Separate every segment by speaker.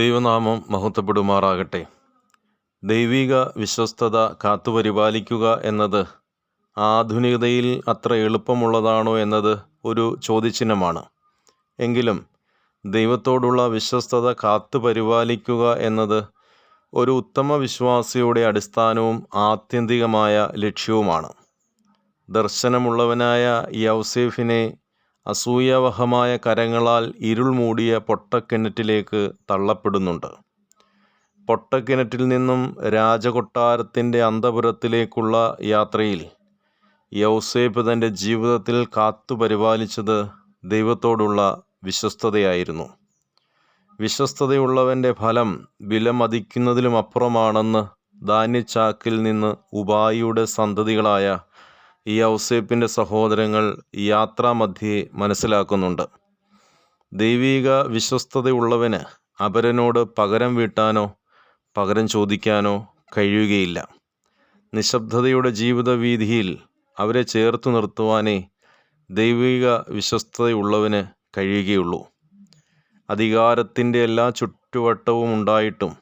Speaker 1: ദൈവനാമം മഹത്വപ്പെടുമാറാകട്ടെ. ദൈവിക വിശ്വസ്തത കാത്തുപരിപാലിക്കുക എന്നത് ആധുനികതയിൽ അത്ര എളുപ്പമുള്ളതാണോ എന്നത് ഒരു ചോദ്യചിഹ്നമാണ്. എങ്കിലും ദൈവത്തോടുള്ള വിശ്വസ്തത കാത്തുപരിപാലിക്കുക എന്നത് ഒരു ഉത്തമ വിശ്വാസിയുടെ അടിസ്ഥാനവും ആത്യന്തികമായ ലക്ഷ്യവുമാണ്. ദർശനമുള്ളവനായ യൗസേഫിനെ അസൂയാവഹമായ കരങ്ങളാൽ ഇരുൾ മൂടിയ പൊട്ടക്കിണറ്റിലേക്ക് തള്ളപ്പെടുന്നുണ്ട്. പൊട്ടക്കിണറ്റിൽ നിന്നും രാജകൊട്ടാരത്തിൻ്റെ അന്തഃപുരത്തിലേക്കുള്ള യാത്രയിൽ യൗസേപ്പ് തൻ്റെ ജീവിതത്തിൽ കാത്തുപരിപാലിച്ചത് ദൈവത്തോടുള്ള വിശ്വസ്തതയായിരുന്നു. വിശ്വസ്തതയുള്ളവൻ്റെ ഫലം വിലമതിക്കുന്നതിലുമപ്പുറമാണെന്ന് ധാന്യച്ചാക്കിൽ നിന്ന് ഉപായിയുടെ സന്തതികളായ യൗസേപ്പിൻ്റെ സഹോദരങ്ങൾ യാത്രാമധ്യേ മനസ്സിലാക്കുന്നുണ്ട്. ദൈവിക വിശ്വസ്തതയുള്ളവന് അപരനോട് പകരം വീട്ടാനോ പകരം ചോദിക്കാനോ കഴിയുകയില്ല. നിശബ്ദതയുടെ ജീവിത വീഥിയിൽ അവരെ ചേർത്തു നിർത്തുവാനേ ദൈവിക വിശ്വസ്തതയുള്ളവന് കഴിയുകയുള്ളൂ. അധികാരത്തിൻ്റെ എല്ലാ ചുറ്റുവട്ടവും ഉണ്ടായിട്ടും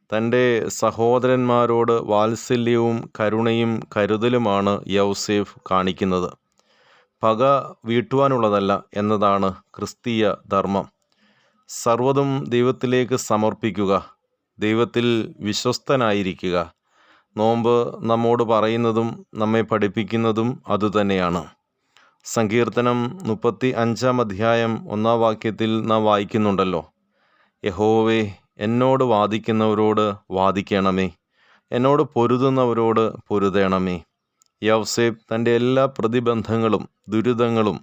Speaker 1: തൻ്റെ സഹോദരന്മാരോട് വാത്സല്യവും കരുണയും കരുതലുമാണ് യൗസേഫ് കാണിക്കുന്നത്. പക വീട്ടുവാനുള്ളതല്ല എന്നതാണ് ക്രിസ്തീയ ധർമ്മം. സർവ്വതും ദൈവത്തിലേക്ക് സമർപ്പിക്കുക, ദൈവത്തിൽ വിശ്വസ്തനായിരിക്കുക. നോമ്പ് നമ്മോട് പറയുന്നതും നമ്മെ പഠിപ്പിക്കുന്നതും അതുതന്നെയാണ്. സങ്കീർത്തനം 35-1 നാം വായിക്കുന്നുണ്ടല്ലോ, യഹോവേ, എന്നോട് വാദിക്കുന്നവരോട് വാദിക്കണമേ, എന്നോട് പൊരുതുന്നവരോട് പൊരുതണമേ. യൗസേപ്പ് തൻ്റെ എല്ലാ പ്രതിബന്ധങ്ങളും ദുരിതങ്ങളും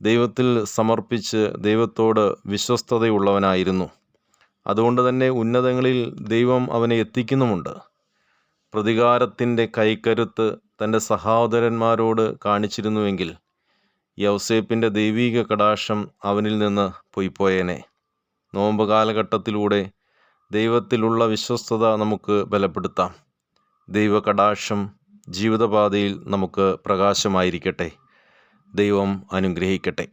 Speaker 1: ദൈവത്തിൽ സമർപ്പിച്ച് ദൈവത്തോട് വിശ്വസ്തതയുള്ളവനായിരുന്നു. അതുകൊണ്ട് തന്നെ ഉന്നതങ്ങളിൽ ദൈവം അവനെ എത്തിക്കുന്നുമുണ്ട്. പ്രതികാരത്തിൻ്റെ കൈക്കരുത്ത് തൻ്റെ സഹോദരന്മാരോട് കാണിച്ചിരുന്നുവെങ്കിൽ യൗസേപ്പിൻ്റെ ദൈവിക കടാക്ഷം അവനിൽ നിന്ന് പൊയ്പോയേനെ. നോമ്പ് കാലഘട്ടത്തിലൂടെ ദൈവത്തിലുള്ള വിശ്വസ്തത നമുക്ക് ബലപ്പെടുത്താം. ദൈവ കടാക്ഷം ജീവിതപാതയിൽ നമുക്ക് പ്രകാശമായിരിക്കട്ടെ. ദൈവം അനുഗ്രഹിക്കട്ടെ.